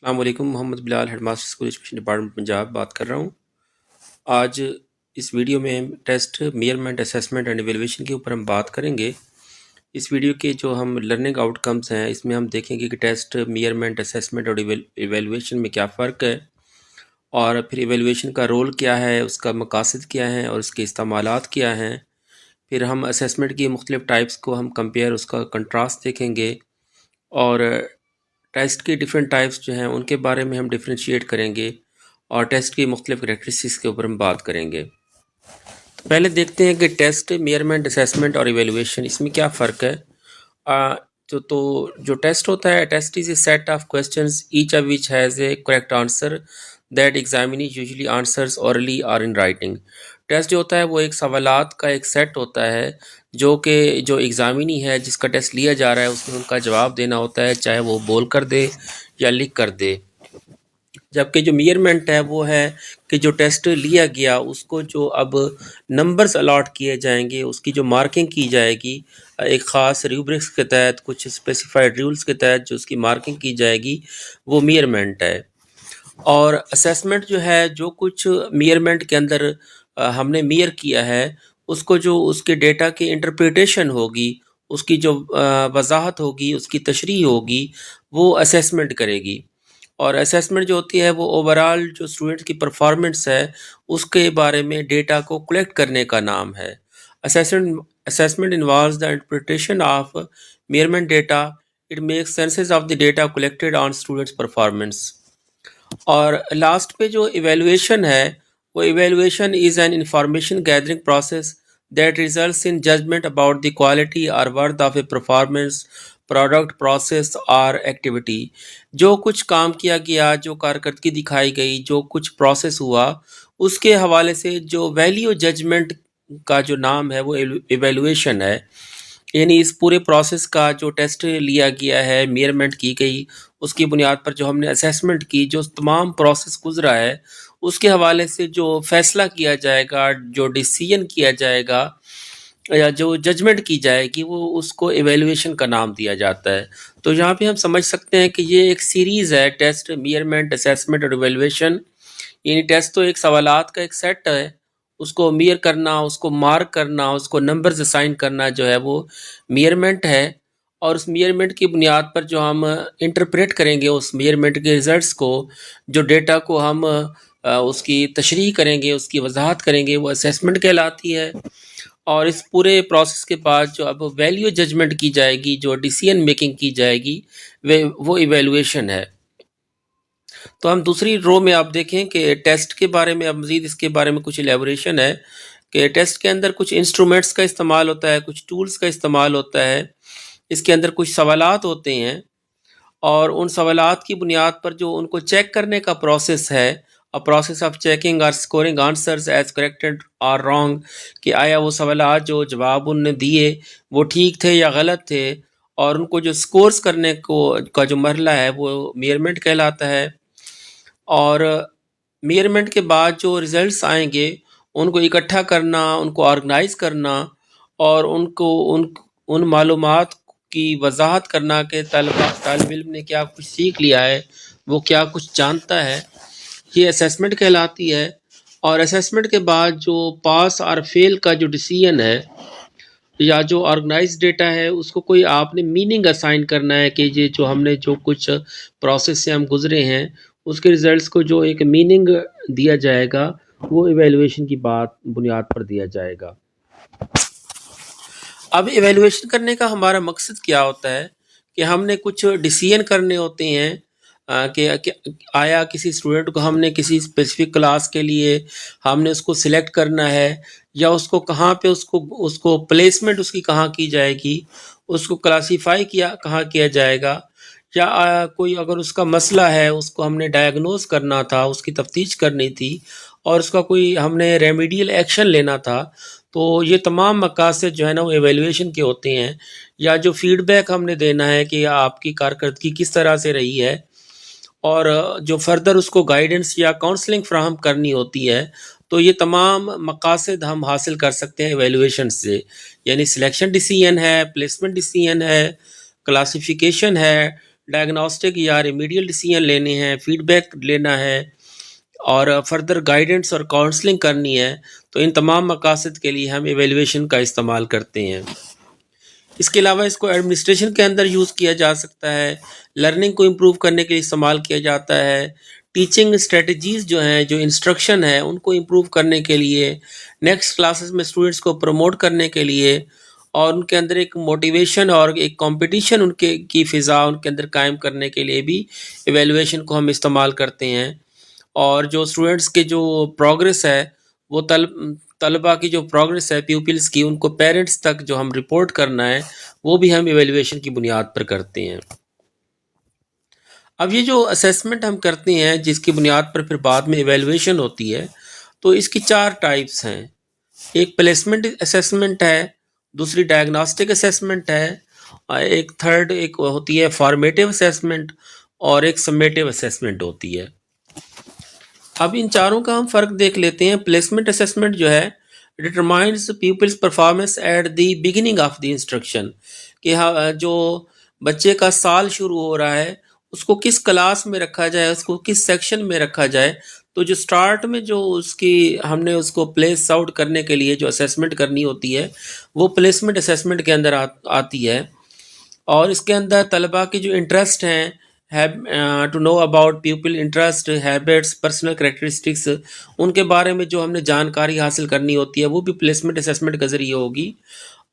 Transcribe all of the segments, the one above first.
السلام علیکم، Muhammad Bilal, head master school education department Punjab بات کر رہا ہوں۔ آج اس ویڈیو میں test, measurement, assessment and evaluation کے اوپر ہم بات کریں گے۔ اس ویڈیو کے جو ہم لرننگ آؤٹ کمز ہیں اس میں ہم دیکھیں گے کہ ٹیسٹ، میئرمنٹ، اسیسمنٹ اور ایویلویشن میں کیا فرق ہے، اور پھر ایویلویشن کا رول کیا ہے، اس کا مقاصد کیا ہیں اور اس کے استعمالات کیا ہیں۔ پھر ہم اسیسمنٹ کی مختلف ٹائپس کو ہم کمپیئر، اس کا کنٹراسٹ دیکھیں گے، اور ٹیسٹ کی ڈیفرنٹ ٹائپس جو ہیں ان کے بارے میں ہم ڈفرینشیٹ کریں گے، اور ٹیسٹ کی مختلف کریکٹرسٹکس کے اوپر ہم بات کریں گے۔ پہلے دیکھتے ہیں کہ ٹیسٹ، میئرمنٹ، اسیسمنٹ اور ایویلویشن اس میں کیا فرق ہے۔ تو جو ٹیسٹ ہوتا ہے، test is a set of questions each of which has a correct answer that examinee usually answers orally or in writing. Test جو ہوتا ہے وہ ایک سوالات کا ایک سیٹ ہوتا ہے جو ایگزامینی ہے، جس کا ٹیسٹ لیا جا رہا ہے، اس میں ان کا جواب دینا ہوتا ہے، چاہے وہ بول کر دے یا لکھ کر دے۔ جبکہ جو میئرمنٹ ہے وہ ہے کہ جو ٹیسٹ لیا گیا اس کو جو اب نمبرز الاٹ کیے جائیں گے، اس کی جو مارکنگ کی جائے گی ایک خاص ریوبرکس کے تحت، کچھ اسپیسیفائڈ رولز کے تحت جو اس کی مارکنگ کی جائے گی، وہ میئرمنٹ ہے۔ اور اسیسمنٹ جو ہے، جو کچھ میئرمنٹ کے اندر ہم نے میئر کیا ہے، اس کو جو اس کے ڈیٹا کی انٹرپریٹیشن ہوگی، اس کی جو وضاحت ہوگی، اس کی تشریح ہوگی، وہ اسیسمنٹ کرے گی۔ اور اسیسمنٹ جو ہوتی ہے وہ اوورال جو اسٹوڈنٹ کی پرفارمنس ہے اس کے بارے میں ڈیٹا کو کلیکٹ کرنے کا نام ہے۔ Assessment involves the interpretation of measurement data, it makes sense of the data collected on students performance. اور لاسٹ پہ جو ایویلویشن ہے، وہ evaluation is an information gathering process that results in judgement about the quality or worth of a performance, product, process or activity. جو کچھ کام کیا گیا، جو کارکردگی دکھائی گئی، جو کچھ پروسیس ہوا، اس کے حوالے سے جو ویلیو ججمنٹ کا جو نام ہے وہ ایویلویشن ہے۔ یعنی اس پورے پروسیس کا جو ٹیسٹ لیا گیا ہے، میئرمنٹ کی گئی، اس کی بنیاد پر جو ہم نے اسیسمنٹ کی، جو تمام پروسیس گزرا ہے، اس کے حوالے سے جو فیصلہ کیا جائے گا، جو ڈیسیژن کیا جائے گا یا جو ججمنٹ کی جائے گی، وہ اس کو ایویلویشن کا نام دیا جاتا ہے۔ تو یہاں پہ ہم سمجھ سکتے ہیں کہ یہ ایک سیریز ہے، ٹیسٹ، میئرمنٹ، اسیسمنٹ اور ایویلویشن۔ یعنی ٹیسٹ تو ایک سوالات کا ایک سیٹ ہے، اس کو میئر کرنا، اس کو مارک کرنا، اس کو نمبرز اسائن کرنا جو ہے وہ میئرمنٹ ہے۔ اور اس میئرمنٹ کی بنیاد پر جو ہم انٹرپریٹ کریں گے اس میئرمنٹ کے ریزلٹس کو، جو ڈیٹا کو ہم اس کی تشریح کریں گے، اس کی وضاحت کریں گے، وہ اسیسمنٹ کہلاتی ہے۔ اور اس پورے پروسیس کے بعد جو اب ویلیو ججمنٹ کی جائے گی، جو ڈیسیژن میکنگ کی جائے گی، وہ ایویلویشن ہے۔ تو ہم دوسری رو میں آپ دیکھیں کہ ٹیسٹ کے بارے میں اب مزید اس کے بارے میں کچھ ایلیبوریشن ہے کہ ٹیسٹ کے اندر کچھ انسٹرومنٹس کا استعمال ہوتا ہے، کچھ ٹولز کا استعمال ہوتا ہے، اس کے اندر کچھ سوالات ہوتے ہیں، اور ان سوالات کی بنیاد پر جو ان کو چیک کرنے کا پروسیس ہے، پروسیس آف چیکنگ اور اسکورنگ آنسرز ایز کریکٹڈ اور رانگ، کہ آیا وہ سوالات جو جواب ان نے دیے وہ ٹھیک تھے یا غلط تھے، اور ان کو جو سکورز کرنے کا جو مرحلہ ہے وہ میئرمنٹ کہلاتا ہے۔ اور میئرمنٹ کے بعد جو ریزلٹس آئیں گے ان کو اکٹھا کرنا، ان کو آرگنائز کرنا، اور ان معلومات کی وضاحت کرنا کہ طالب علم نے کیا کچھ سیکھ لیا ہے، وہ کیا کچھ جانتا ہے، یہ اسیسمنٹ کہلاتی ہے۔ اور اسیسمنٹ کے بعد جو پاس اور فیل کا جو ڈیسیژن ہے یا جو آرگنائز ڈیٹا ہے، اس کو کوئی آپ نے میننگ اسائن کرنا ہے کہ یہ جو ہم نے جو کچھ پروسیس سے ہم گزرے ہیں اس کے ریزلٹس کو جو ایک میننگ دیا جائے گا، وہ ایویلویشن کی بنیاد پر دیا جائے گا۔ اب ایویلویشن کرنے کا ہمارا مقصد کیا ہوتا ہے کہ ہم نے کچھ ڈیسیژن کرنے ہوتے ہیں کہ آیا کسی اسٹوڈنٹ کو ہم نے کسی اسپیسیفک کلاس کے لیے ہم نے اس کو سلیکٹ کرنا ہے، یا اس کو کہاں پہ اس کو پلیسمنٹ اس کی کہاں کی جائے گی، اس کو کلاسیفائی کہاں کیا جائے گا، یا کوئی اگر اس کا مسئلہ ہے اس کو ہم نے ڈائیگنوز کرنا تھا، اس کی تفتیش کرنی تھی، اور اس کا کوئی ہم نے ریمیڈیل ایکشن لینا تھا، تو یہ تمام مقاصد جو ہے نا وہ ایویلویشن کے ہوتے ہیں۔ یا جو فیڈ بیک ہم نے دینا ہے کہ آپ کی کارکردگی کس طرح سے رہی ہے، اور جو فردر اس کو گائیڈنس یا کاؤنسلنگ فراہم کرنی ہوتی ہے، تو یہ تمام مقاصد ہم حاصل کر سکتے ہیں ایویلویشن سے۔ یعنی سلیکشن ڈیسیژن ہے، پلیسمنٹ ڈیسیژن ہے، کلاسیفیکیشن ہے، ڈائگنوسٹک یا ریمیڈیل ڈیسیژن لینے ہیں، فیڈ بیک لینا ہے اور فردر گائیڈنس اور کاؤنسلنگ کرنی ہے، تو ان تمام مقاصد کے لیے ہم ایویلویشن کا استعمال کرتے ہیں۔ اس کے علاوہ اس کو ایڈمنسٹریشن کے اندر یوز کیا جا سکتا ہے، لرننگ کو امپروو کرنے کے لیے استعمال کیا جاتا ہے، ٹیچنگ اسٹریٹجیز جو ہیں، جو انسٹرکشن ہے ان کو امپروو کرنے کے لیے، نیکسٹ کلاسز میں اسٹوڈنٹس کو پروموٹ کرنے کے لیے، اور ان کے اندر ایک موٹیویشن اور ایک کمپٹیشن ان کے کی فضا ان کے اندر قائم کرنے کے لیے بھی ایویلویشن کو ہم استعمال کرتے ہیں۔ اور جو اسٹوڈنٹس کے جو پروگرس ہے، وہ طلبہ کی جو پروگرس ہے پیپلز کی، ان کو پیرنٹس تک جو ہم رپورٹ کرنا ہے وہ بھی ہم ایویلویشن کی بنیاد پر کرتے ہیں۔ اب یہ جو اسیسمنٹ ہم کرتے ہیں جس کی بنیاد پر پھر بعد میں ایویلویشن ہوتی ہے، تو اس کی 4 ٹائپس ہیں۔ ایک پلیسمنٹ اسیسمنٹ ہے، دوسری ڈائگنوسٹک اسیسمنٹ ہے، اور ایک تھرڈ ایک ہوتی ہے فارمیٹیو اسیسمنٹ، اور ایک سمیٹیو اسیسمنٹ ہوتی ہے۔ اب ان چاروں کا ہم فرق دیکھ لیتے ہیں۔ پلیسمنٹ اسیسمنٹ جو ہے determines pupil's performance at the beginning of the instruction, کہ جو بچے کا سال شروع ہو رہا ہے اس کو کس کلاس میں رکھا جائے، اس کو کس سیکشن میں رکھا جائے۔ تو جو سٹارٹ میں جو اس کی ہم نے اس کو پلیس آؤٹ کرنے کے لیے جو اسیسمنٹ کرنی ہوتی ہے وہ پلیسمنٹ اسیسمنٹ کے اندر آتی ہے، اور اس کے اندر طلباء کی جو انٹرسٹ ہیں، to know about pupil interest, habits, personal characteristics, ان کے بارے میں جو ہم نے جانکاری حاصل کرنی ہوتی ہے وہ بھی پلیسمنٹ اسیسمنٹ کے ذریعے ہوگی۔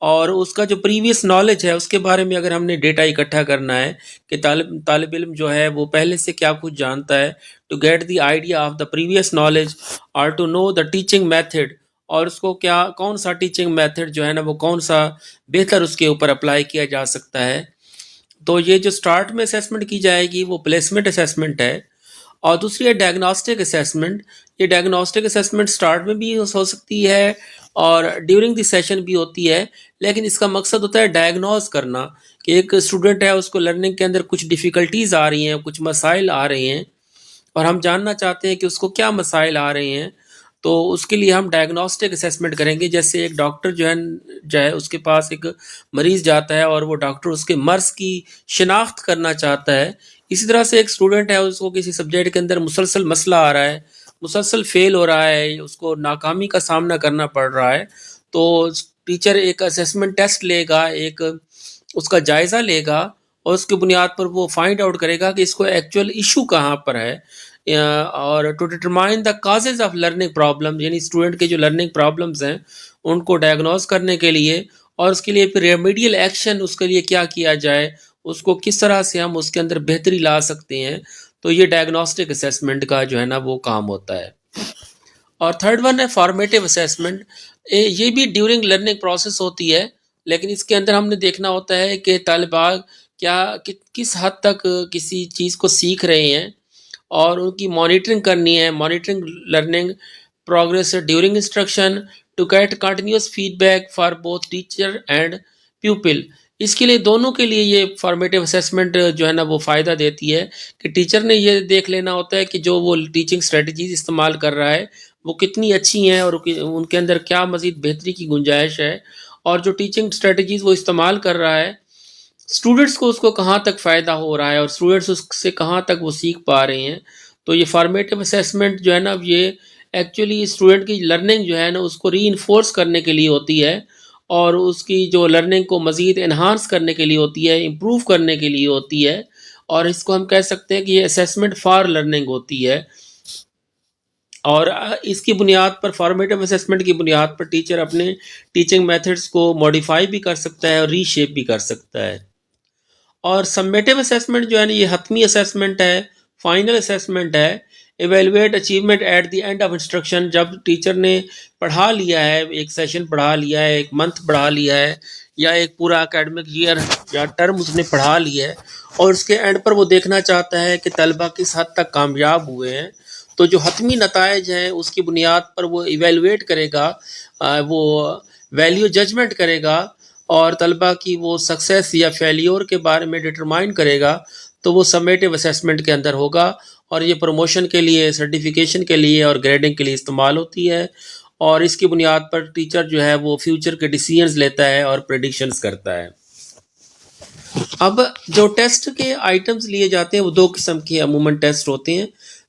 اور اس کا جو پریویس نالج ہے اس کے بارے میں اگر ہم نے ڈیٹا اکٹھا کرنا ہے کہ طالب علم جو ہے وہ پہلے سے کیا کچھ جانتا ہے، to get the idea of the previous knowledge, اور to know the teaching method, اور اس کو کون سا ٹیچنگ میتھڈ جو ہے نا وہ کون سا بہتر اس کے اوپر اپلائی کیا جا سکتا ہے۔ تو یہ جو سٹارٹ میں اسیسمنٹ کی جائے گی وہ پلیسمنٹ اسیسمنٹ ہے۔ اور دوسری ہے ڈائگنوسٹک اسیسمنٹ۔ یہ ڈائگنوسٹک اسیسمنٹ سٹارٹ میں بھی ہو سکتی ہے اور ڈیورنگ دی سیشن بھی ہوتی ہے، لیکن اس کا مقصد ہوتا ہے ڈائگنوز کرنا کہ ایک اسٹوڈنٹ ہے اس کو لرننگ کے اندر کچھ ڈیفیکلٹیز آ رہی ہیں، کچھ مسائل آ رہے ہیں، اور ہم جاننا چاہتے ہیں کہ اس کو کیا مسائل آ رہے ہیں۔ تو اس کے لیے ہم ڈائگنوسٹک اسیسمنٹ کریں گے۔ جیسے ایک ڈاکٹر جو ہے اس کے پاس ایک مریض جاتا ہے اور وہ ڈاکٹر اس کے مرض کی شناخت کرنا چاہتا ہے، اسی طرح سے ایک اسٹوڈنٹ ہے اس کو کسی سبجیکٹ کے اندر مسلسل مسئلہ آ رہا ہے، مسلسل فیل ہو رہا ہے، اس کو ناکامی کا سامنا کرنا پڑ رہا ہے، تو ٹیچر ایک اسیسمنٹ ٹیسٹ لے گا، ایک اس کا جائزہ لے گا، اور اس کی بنیاد پر وہ فائنڈ آؤٹ کرے گا کہ اس کو ایکچوئل ایشو کہاں پر ہے، اور to determine the causes of learning problem, یعنی اسٹوڈنٹ کے جو لرننگ پرابلمز ہیں ان کو ڈائگنوز کرنے کے لیے، اور اس کے لیے پھر ریمیڈیل ایکشن اس کے لیے کیا کیا جائے، اس کو کس طرح سے ہم اس کے اندر بہتری لا سکتے ہیں۔ تو یہ ڈائگنوسٹک اسیسمنٹ کا جو ہے نا وہ کام ہوتا ہے۔ اور تھرڈ ون ہے فارمیٹیو اسیسمنٹ۔ یہ بھی ڈیورنگ لرننگ پروسیس ہوتی ہے، لیکن اس کے اندر ہم نے دیکھنا ہوتا ہے کہ طالبہ کس حد تک کسی چیز کو سیکھ رہے ہیں، اور ان کی مانیٹرنگ کرنی ہے، monitoring learning progress during instruction, to get continuous feedback for both teacher and pupil. اس کے لیے دونوں کے لیے یہ فارمیٹیو اسیسمنٹ جو ہے نا وہ فائدہ دیتی ہے کہ ٹیچر نے یہ دیکھ لینا ہوتا ہے کہ جو وہ ٹیچنگ اسٹریٹجیز استعمال کر رہا ہے وہ کتنی اچھی ہیں اور ان کے اندر کیا مزید بہتری کی گنجائش ہے، اور جو ٹیچنگ اسٹریٹجیز وہ استعمال کر رہا ہے اسٹوڈنٹس کو اس کو کہاں تک فائدہ ہو رہا ہے، اور اسٹوڈنٹس اس سے کہاں تک وہ سیکھ پا رہے ہیں۔ تو یہ فارمیٹیو اسیسمنٹ جو ہے نا یہ ایکچولی اسٹوڈنٹ کی لرننگ جو ہے نا اس کو ری انفورس کرنے کے لیے ہوتی ہے، اور اس کی جو لرننگ کو مزید انہانس کرنے کے لیے ہوتی ہے، امپروو کرنے کے لیے ہوتی ہے، اور اس کو ہم کہہ سکتے ہیں کہ یہ اسیسمنٹ فار لرننگ ہوتی ہے۔ اور اس کی بنیاد پر، فارمیٹیو اسیسمنٹ کی بنیاد پر ٹیچر اپنے ٹیچنگ میتھڈس کو موڈیفائی بھی کر سکتا ہے اور ری شیپ بھی کر سکتا ہے۔ اور سمیٹیو اسیسمنٹ جو ہے نا یہ حتمی اسیسمنٹ ہے، فائنل اسیسمنٹ ہے۔ Evaluate achievement at the end of instruction, جب ٹیچر نے پڑھا لیا ہے، ایک سیشن پڑھا لیا ہے، ایک منتھ پڑھا لیا ہے، یا ایک پورا اکیڈمک ایئر یا ٹرم اس نے پڑھا لیا ہے، اور اس کے اینڈ پر وہ دیکھنا چاہتا ہے کہ طلبہ کس حد تک کامیاب ہوئے ہیں، تو جو حتمی نتائج ہیں اس کی بنیاد پر وہ ایویلویٹ کرے گا، وہ ویلیو ججمنٹ کرے گا، اور طلبہ کی وہ سکسیس یا فیلیور کے بارے میں ڈٹرمائن کرے گا، تو وہ سمیٹیو اسیسمنٹ کے اندر ہوگا، اور یہ پروموشن کے لیے، سرٹیفیکیشن کے لیے اور گریڈنگ کے لیے استعمال ہوتی ہے، اور اس کی بنیاد پر ٹیچر جو ہے وہ فیوچر کے ڈیسیژنز لیتا ہے اور پریڈکشنز کرتا ہے۔ اب جو ٹیسٹ کے آئٹمز لیے جاتے ہیں وہ دو قسم کے عموماً ٹیسٹ ہوتے ہیں.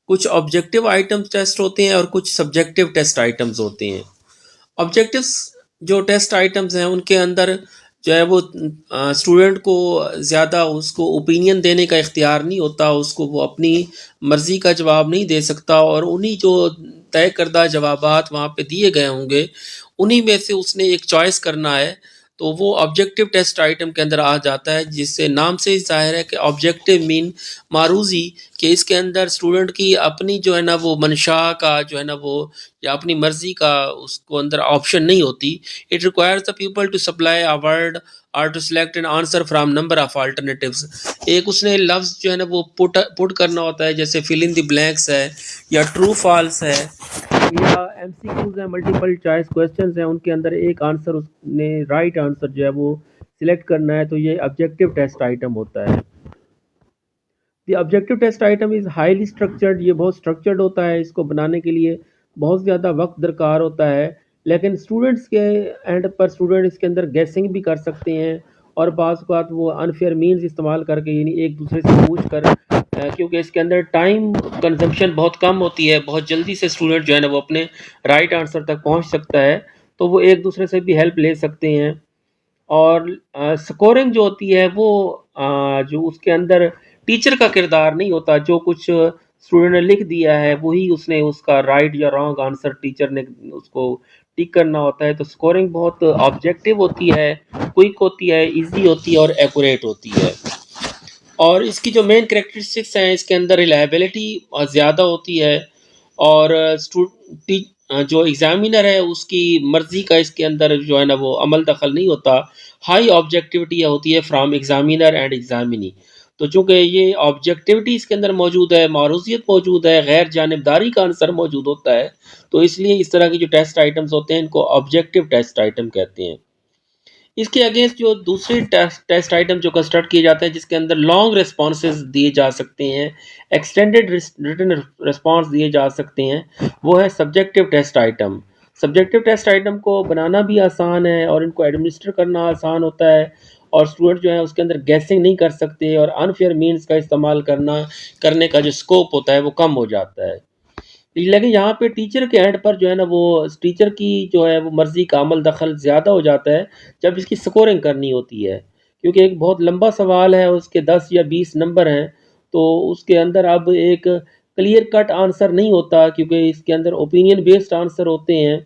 کچھ آبجیکٹیو آئٹمز ٹیسٹ ہوتے ہیں اور کچھ سبجیکٹیو ٹیسٹ آئٹمز ہوتے ہیں. آبجیکٹیوس جو ٹیسٹ آئٹمز ہیں ان کے اندر جو ہے وہ اسٹوڈنٹ کو زیادہ اس کو اوپینین دینے کا اختیار نہیں ہوتا، اس کو وہ اپنی مرضی کا جواب نہیں دے سکتا، اور انہی جو طے کردہ جوابات وہاں پہ دیے گئے ہوں گے انہی میں سے اس نے ایک چوائس کرنا ہے. تو وہ آبجیکٹیو ٹیسٹ آئٹم کے اندر آ جاتا ہے، جس سے نام سے ہی ظاہر ہے کہ آبجیکٹیو مین معروضی، کہ اس کے اندر اسٹوڈنٹ کی اپنی جو ہے نا وہ منشا کا جو ہے نا وہ یا اپنی مرضی کا اس کو اندر آپشن نہیں ہوتی. It requires the pupil to supply a word or to select an answer from number of alternatives. ایک اس نے لفظ جو ہے نا وہ پٹ کرنا ہوتا ہے، جیسے فل ان دی بلینکس ہے یا ٹرو فالس ہے یا ایم سی کیوز ہیں، ملٹیپل چوائس کویسچنز ہیں، ان کے اندر ایک آنسر اس نے رائٹ آنسر جو ہے وہ سلیکٹ کرنا ہے. تو یہ آبجیکٹیو ٹیسٹ آئٹم ہوتا ہے. The objective test item is highly structured. یہ بہت اسٹرکچرڈ ہوتا ہے، اس کو بنانے کے لیے بہت زیادہ وقت درکار ہوتا ہے، لیکن اسٹوڈنٹس کے اینڈ پر اسٹوڈنٹ اس کے اندر گیسنگ بھی کر سکتے ہیں، اور بعض اوقات وہ انفیئر مینز استعمال کر کے، یعنی ایک دوسرے سے پوچھ کر، کیونکہ اس کے اندر ٹائم کنزمپشن بہت کم ہوتی ہے، بہت جلدی سے اسٹوڈنٹ جو ہے نا وہ اپنے رائٹ آنسر تک پہنچ سکتا ہے، تو وہ ایک دوسرے سے بھی ہیلپ لے سکتے ہیں. اور سکورنگ جو ہوتی ہے وہ جو اس کے اندر ٹیچر کا کردار نہیں ہوتا، جو کچھ اسٹوڈنٹ نے لکھ دیا ہے وہی اس نے اس کا رائٹ یا رانگ آنسر ٹیچر نے اس کو ٹک کرنا ہوتا ہے. تو سکورنگ بہت آبجیکٹیو ہوتی ہے، کوئک ہوتی ہے، ایزی ہوتی ہے اور ایکوریٹ ہوتی ہے. اور اس کی جو مین کریکٹرسٹکس ہیں، اس کے اندر ریلائبلٹی زیادہ ہوتی ہے، اور جو ایگزامینر ہے اس کی مرضی کا اس کے اندر جو ہے نا وہ عمل دخل نہیں ہوتا. ہائی آبجیکٹیوٹی ہوتی ہے فرام ایگزامینر اینڈ ایگزامینی. تو چونکہ یہ آبجیکٹیوٹی اس کے اندر موجود ہے، معروضیت موجود ہے، غیر جانبداری کا عنصر موجود ہوتا ہے، تو اس لیے اس طرح کی جو ٹیسٹ آئٹمز ہوتے ہیں ان کو آبجیکٹیو ٹیسٹ آئٹم کہتے ہیں. اس کے اگینسٹ جو دوسری ٹیسٹ آئٹم جو کنسٹرکٹ کیے جاتے ہیں، جس کے اندر لانگ ریسپانسز دیے جا سکتے ہیں، ایکسٹینڈڈ ریٹن ریسپانس دیے جا سکتے ہیں، وہ ہے subjective test item. Subjective test item کو بنانا بھی آسان ہے اور ان کو ایڈمنسٹر کرنا آسان ہوتا ہے، اور اسٹوڈنٹ جو ہے اس کے اندر گیسنگ نہیں کر سکتے، اور انفیئر مینز کا استعمال کرنے کا جو اسکوپ ہوتا ہے وہ کم ہو جاتا ہے. لیکن یہاں پہ ٹیچر کے اینڈ پر جو ہے نا وہ ٹیچر کی جو ہے وہ مرضی کا عمل دخل زیادہ ہو جاتا ہے جب اس کی سکورنگ کرنی ہوتی ہے، کیونکہ ایک بہت لمبا سوال ہے، اس کے 10 یا 20 نمبر ہیں، تو اس کے اندر اب ایک کلیئر کٹ آنسر نہیں ہوتا، کیونکہ اس کے اندر اوپینین بیسڈ آنسر ہوتے ہیں.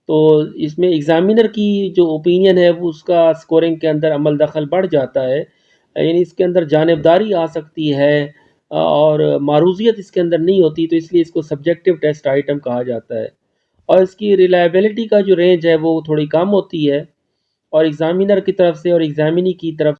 تو اس میں ایگزامینر کی جو اوپینین ہے وہ اس کا سکورنگ کے اندر عمل دخل بڑھ جاتا ہے، یعنی اس کے اندر جانبداری آ سکتی ہے، اور معروضیت اس کے اندر نہیں ہوتی، تو اس لیے اس کو سبجیکٹیو ٹیسٹ آئٹم کہا جاتا ہے. اور اس کی ریلائبلٹی کا جو رینج ہے وہ تھوڑی کم ہوتی ہے، اور ایگزامینر کی طرف سے اور ایگزامینی کی طرف